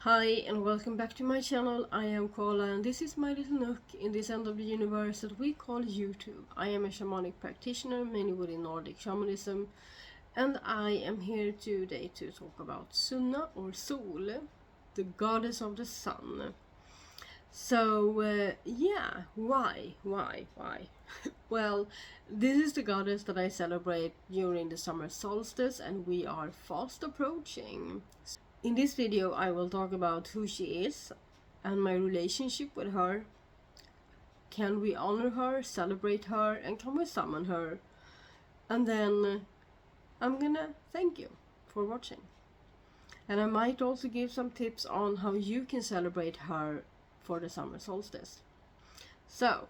Hi and welcome back to my channel. I am Koala and this is my little nook in this end of the universe that we call YouTube. I am a shamanic practitioner, mainly within Nordic shamanism, and I am here today to talk about Sunna or Sol, the goddess of the sun. So yeah, why? Well, this is the goddess that I celebrate during the summer solstice and we are fast approaching. In this video I will talk about who she is and my relationship with her. Can we honor her, celebrate her, and can we summon her? And then I'm gonna thank you for watching. And I might also give some tips on how you can celebrate her for the summer solstice. So,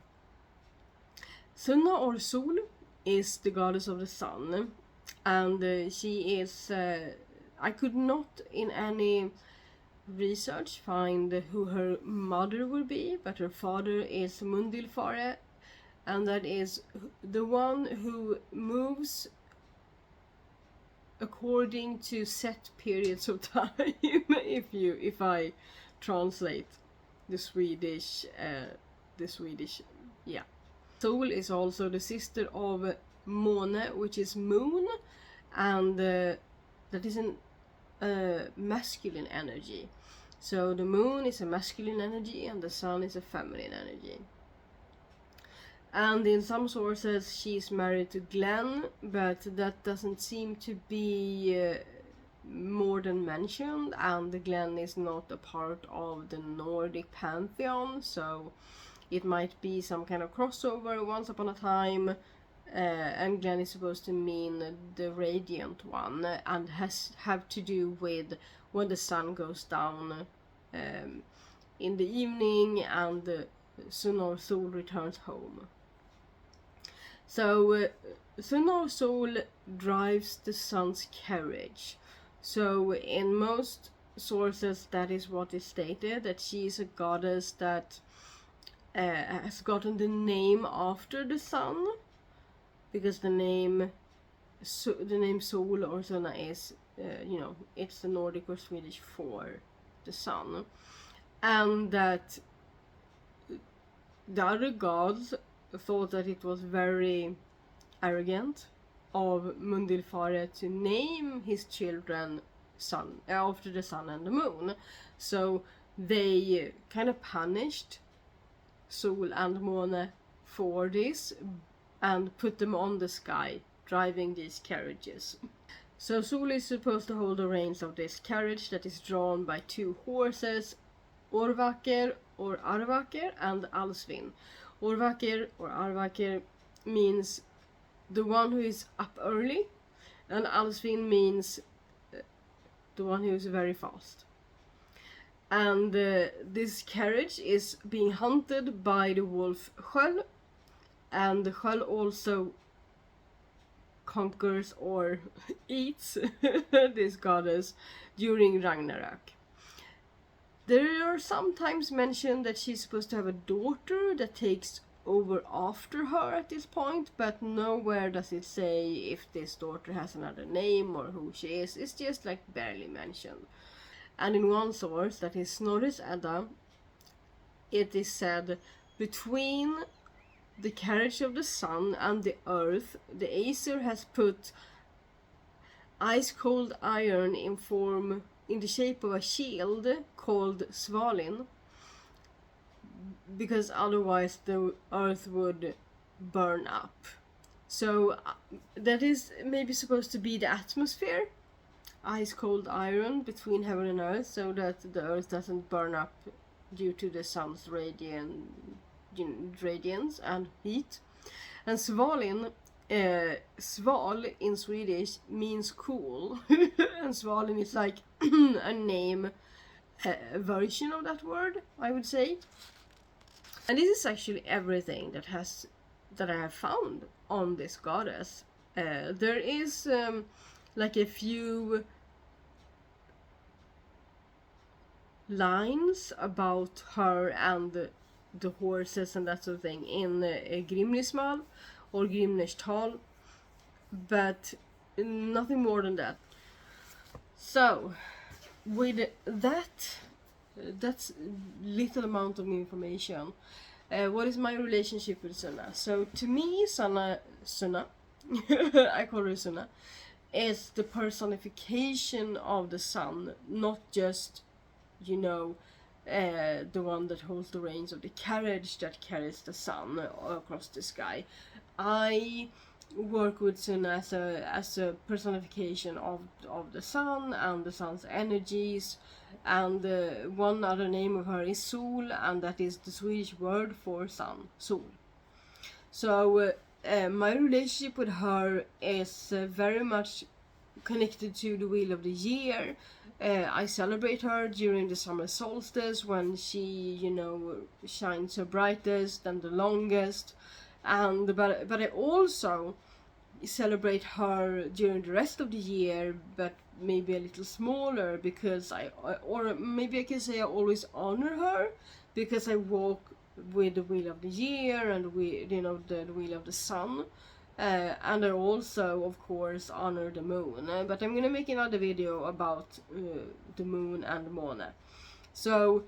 Sunna or Sol is the goddess of the sun, and she is I could not in any research find who her mother would be, but her father is Mundilfare, and that is the one who moves according to set periods of time. if I translate the Swedish, yeah. Sol is also the sister of Måne, which is moon, and that is an masculine energy. So the moon is a masculine energy and the sun is a feminine energy. And in some sources she's married to Glenn, but that doesn't seem to be more than mentioned, and the Glenn is not a part of the Nordic pantheon, so it might be some kind of crossover once upon a time. And Glenn is supposed to mean the radiant one and have to do with when the sun goes down in the evening and the sun or Sol returns home. So Sun or Sol drives the sun's carriage. So in most sources that is what is stated, that she is a goddess that has gotten the name after the sun, because the name Sol or Sunna is, it's the Nordic or Swedish for the sun, and that the other gods thought that it was very arrogant of Mundilfare to name his children sun after the sun and the moon, so they kind of punished Sol and Måne for this and put them on the sky, driving these carriages. So Sol is supposed to hold the reins of this carriage that is drawn by two horses, Ársvaker or Ársvaker and Allsvinn. Ársvaker or Ársvaker means the one who is up early, and Allsvinn means the one who is very fast. And this carriage is being hunted by the wolf Sköll, and the Sköll also conquers or eats this goddess during Ragnarök. There are sometimes mentioned that she's supposed to have a daughter that takes over after her at this point, but nowhere does it say if this daughter has another name or who she is. It's just like barely mentioned. And in one source, that is Snorri's Edda, it is said, between the carriage of the sun and the earth, the Aesir has put ice cold iron in the shape of a shield called Svalin, because otherwise the earth would burn up. So that is maybe supposed to be the atmosphere, ice cold iron between heaven and earth, so that the earth doesn't burn up due to the sun's radiance and heat. And Svalin, sval in Swedish means cool, and Svalin is like a name version of that word, I would say. And this is actually everything that I have found on this goddess. There is like a few lines about her and the horses and that sort of thing in Grimnersmál or Grimnerstal, but nothing more than that. So with that that's little amount of information. What is my relationship with Sunna? So to me, Sunna, I call her Sunna, is the personification of the sun, not just, you know, the one that holds the reins of the carriage that carries the sun across the sky. I work with Sunna as a personification of the sun and the sun's energies, and one other name of her is Sol, and that is the Swedish word for sun, Sol. So my relationship with her is very much connected to the wheel of the year. I celebrate her during the summer solstice when she, you know, shines her brightest and the longest. And but I also celebrate her during the rest of the year, but maybe a little smaller, because or maybe I can say I always honor her because I walk with the wheel of the year and the wheel of the sun. And I also, of course, honor the moon. But I'm gonna make another video about the moon and the Måne. So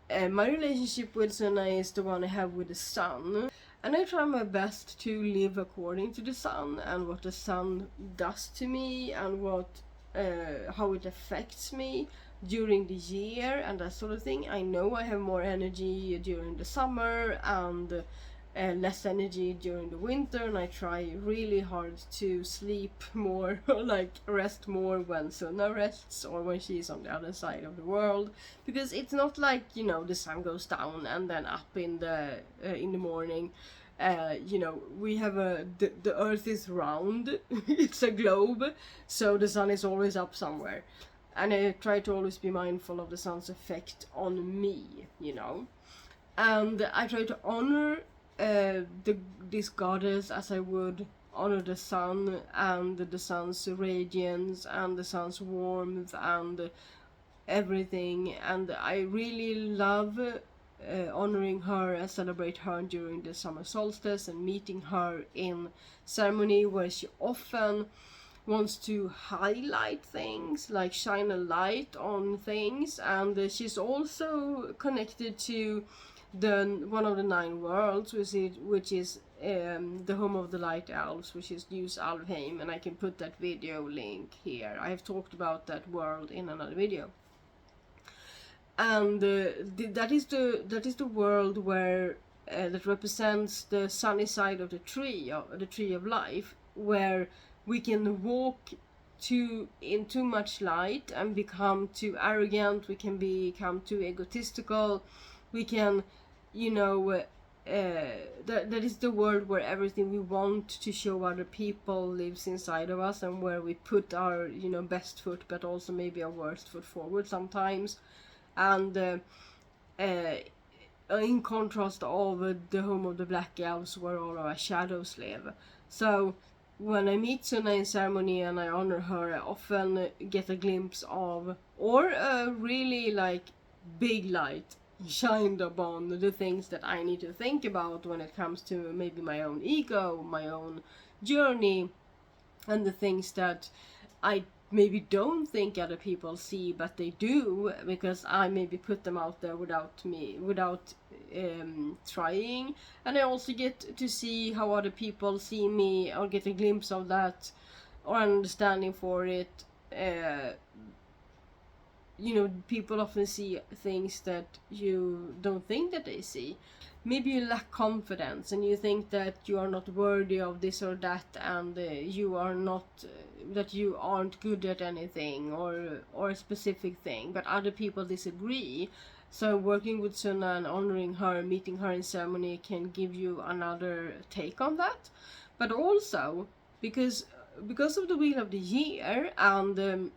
my relationship with Sunna is the one I have with the sun. And I try my best to live according to the sun and what the sun does to me and how it affects me during the year and that sort of thing. I know I have more energy during the summer and less energy during the winter, and I try really hard to sleep more, like rest more when Sunna rests or when she's on the other side of the world, because it's not like, you know, the sun goes down and then up in the morning. You know, we have the earth is round, it's a globe, so the sun is always up somewhere, and I try to always be mindful of the sun's effect on me, you know, and I try to honor this goddess as I would honor the sun and the sun's radiance and the sun's warmth and everything. And I really love honoring her and celebrate her during the summer solstice and meeting her in ceremony where she often wants to highlight things, like shine a light on things. And she's also connected to one of the 9 worlds, which is the home of the light elves, which is Alfheim, and I can put that video link here. I have talked about that world in another video. And that is the world where that represents the sunny side of the tree of life, where we can walk in too much light and become too arrogant. We can become too egotistical. We can, you know, that is the world where everything we want to show other people lives inside of us, and where we put our, you know, best foot but also maybe our worst foot forward sometimes. And in contrast of the home of the black elves, where all our shadows live. So when I meet Sunna in ceremony and I honor her, I often get a glimpse of, or a really like big light shined upon the things that I need to think about when it comes to maybe my own ego, my own journey, and the things that I maybe don't think other people see, but they do, because I maybe put them out there without trying. And I also get to see how other people see me, or get a glimpse of that, or understanding for it. You know, people often see things that you don't think that they see. Maybe you lack confidence and you think that you are not worthy of this or that, and you aren't good at anything or a specific thing, but other people disagree. So working with Sunna and honoring her, meeting her in ceremony, can give you another take on that. But also because of the wheel of the year and the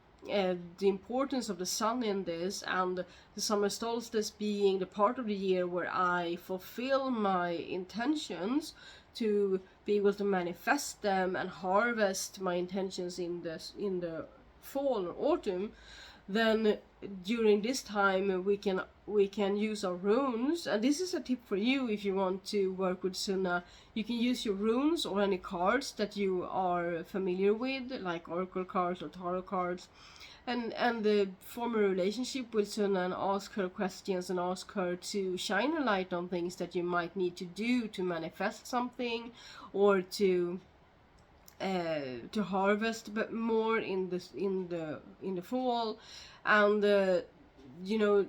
importance of the sun in this, and the summer solstice being the part of the year where I fulfill my intentions to be able to manifest them and harvest my intentions in the fall or autumn, then during this time we can use our runes. And this is a tip for you if you want to work with Sunna. You can use your runes or any cards that you are familiar with, like oracle cards or tarot cards, and form a relationship with Sunna and ask her questions and ask her to shine a light on things that you might need to do to manifest something, or to harvest but more in the fall. And you know,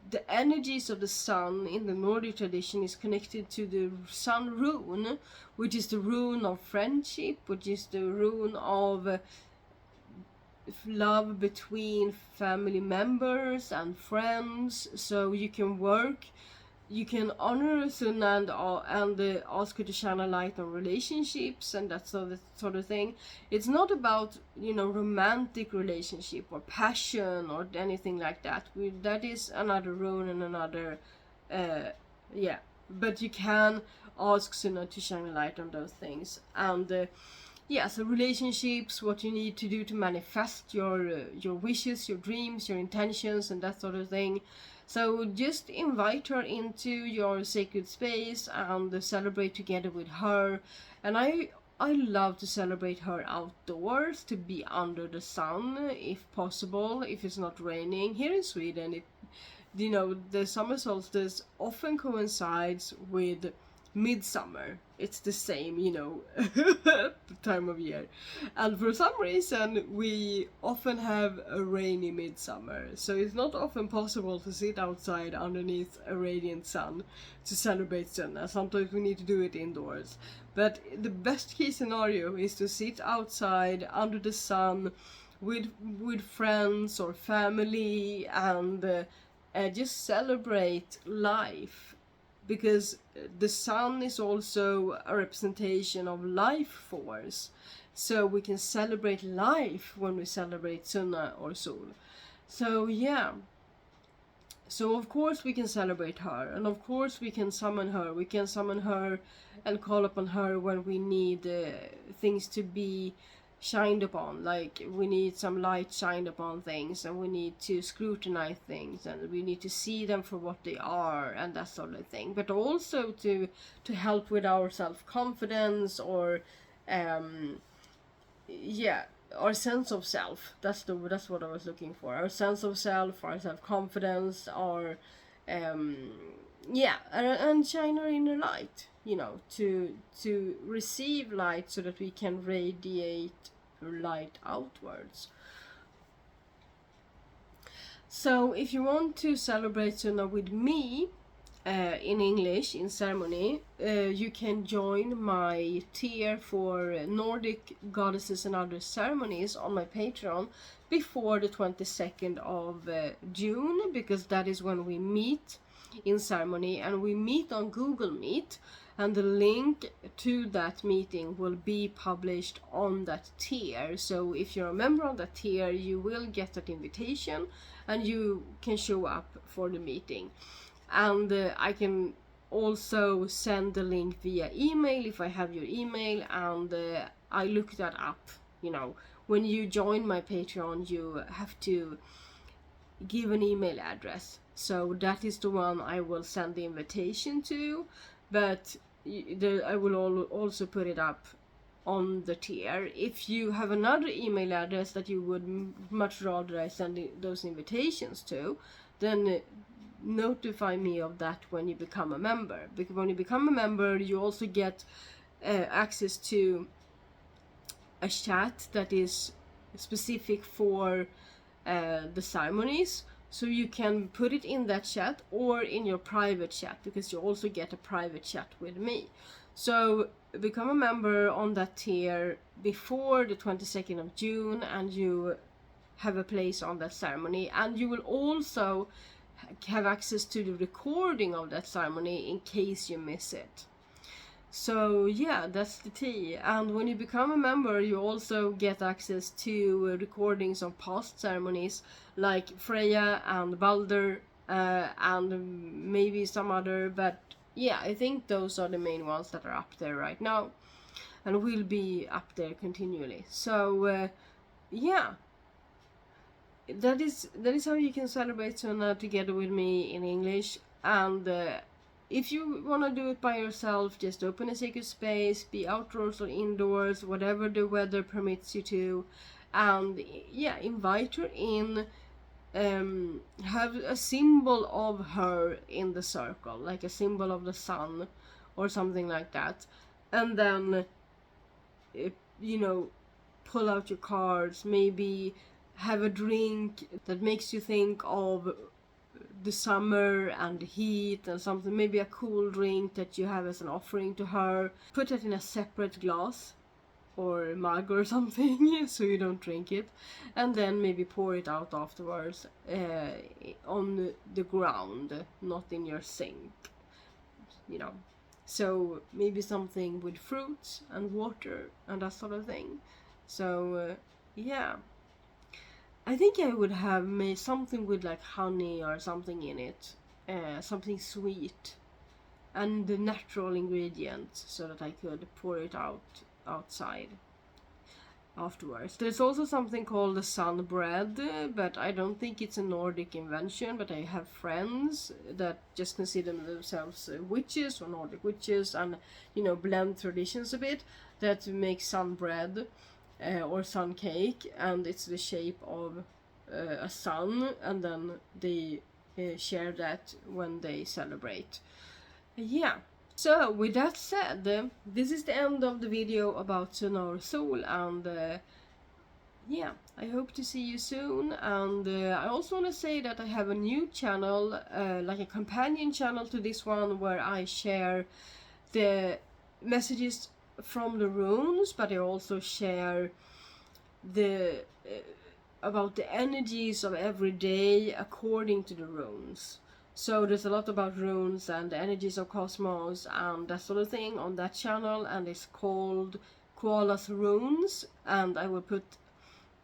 the energies of the sun in the Nordic tradition is connected to the sun rune, which is the rune of friendship, which is the rune of love between family members and friends. So you can work, you can honor Sunna and ask her to shine a light on relationships and that sort of thing. It's not about, you know, romantic relationship or passion or anything like that. That is another rune and another, yeah. But you can ask Sunna to shine a light on those things. And yeah, so relationships, what you need to do to manifest your wishes, your dreams, your intentions, and that sort of thing. So just invite her into your sacred space and celebrate together with her. And I love to celebrate her outdoors, to be under the sun if possible, if it's not raining. Here in Sweden, you know, the summer solstice often coincides with midsummer. It's the same, you know, time of year. And for some reason we often have a rainy midsummer, so it's not often possible to sit outside underneath a radiant sun to celebrate Sunna. Sometimes we need to do it indoors, but the best case scenario is to sit outside under the sun with friends or family and just celebrate life. Because the sun is also a representation of life force. So we can celebrate life when we celebrate Sunna or Sol. So yeah. So of course we can celebrate her. And of course we can summon her. We can summon her and call upon her when we need things to be shined upon, like we need some light shined upon things, and we need to scrutinize things, and we need to see them for what they are, and that sort of thing. But also to help with our self-confidence, or yeah, our sense of self. That's what I was looking for. Our sense of self, our self-confidence, our yeah, and shine our inner light, you know, to receive light so that we can radiate light outwards. So if you want to celebrate Sunna with me in English, in ceremony, you can join my tier for Nordic Goddesses and other ceremonies on my Patreon before the 22nd of June, because that is when we meet in ceremony, and we meet on Google Meet, and the link to that meeting will be published on that tier. So if you're a member on that tier, you will get that invitation and you can show up for the meeting. And I can also send the link via email if I have your email, and I look that up. You know, when you join my Patreon, you have to give an email address. So that is the one I will send the invitation to, but I will also put it up on the tier. If you have another email address that you would much rather I send those invitations to, then notify me of that when you become a member. Because when you become a member, you also get access to a chat that is specific for the ceremonies. So you can put it in that chat or in your private chat, because you also get a private chat with me. So become a member on that tier before the 22nd of June, and you have a place on that ceremony. And you will also have access to the recording of that ceremony in case you miss it. So yeah, that's the tea. And when you become a member, you also get access to recordings of past ceremonies like Freya and Balder and maybe some other, but yeah, I think those are the main ones that are up there right now and will be up there continually. So yeah, that is how you can celebrate Sunna together with me in English. And if you want to do it by yourself, just open a sacred space, be outdoors or indoors, whatever the weather permits you to, and yeah, invite her in. Have a symbol of her in the circle, like a symbol of the sun or something like that, and then you know, pull out your cards, maybe have a drink that makes you think of the summer and the heat and something, maybe a cool drink that you have as an offering to her. Put it in a separate glass or mug or something so you don't drink it, and then maybe pour it out afterwards on the ground, not in your sink, you know. So maybe something with fruits and water and that sort of thing. So yeah, I think I would have made something with like honey or something in it, something sweet and the natural ingredients, so that I could pour it out outside afterwards. There's also something called the sun bread, but I don't think it's a Nordic invention, but I have friends that just consider themselves witches or Nordic witches, and you know, blend traditions a bit, that make sun bread or sun cake, and it's the shape of a sun, and then they share that when they celebrate. Yeah. So, with that said, this is the end of the video about Sunna or Sol, and yeah, I hope to see you soon. And I also want to say that I have a new channel, like a companion channel to this one, where I share the messages from the runes, but I also share the about the energies of every day according to the runes. So there's a lot about runes and the energies of cosmos and that sort of thing on that channel, and it's called Koala's Runes, and I will put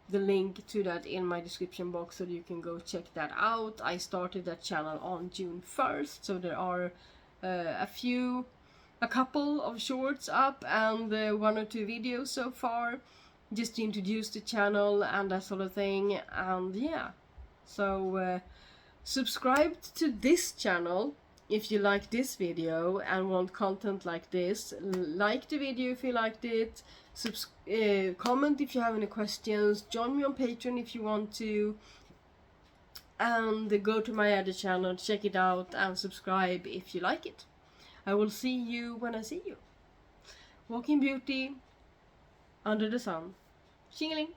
the link to that in my description box so you can go check that out. I started that channel on June 1st, so there are a couple of shorts up and 1 or 2 videos so far, just to introduce the channel and that sort of thing. And yeah, so subscribe to this channel if you like this video and want content like this. Like the video if you liked it, comment if you have any questions, join me on Patreon if you want to, and go to my other channel, check it out, and subscribe if you like it. I will see you when I see you. Walk in beauty, under the sun. Shingling!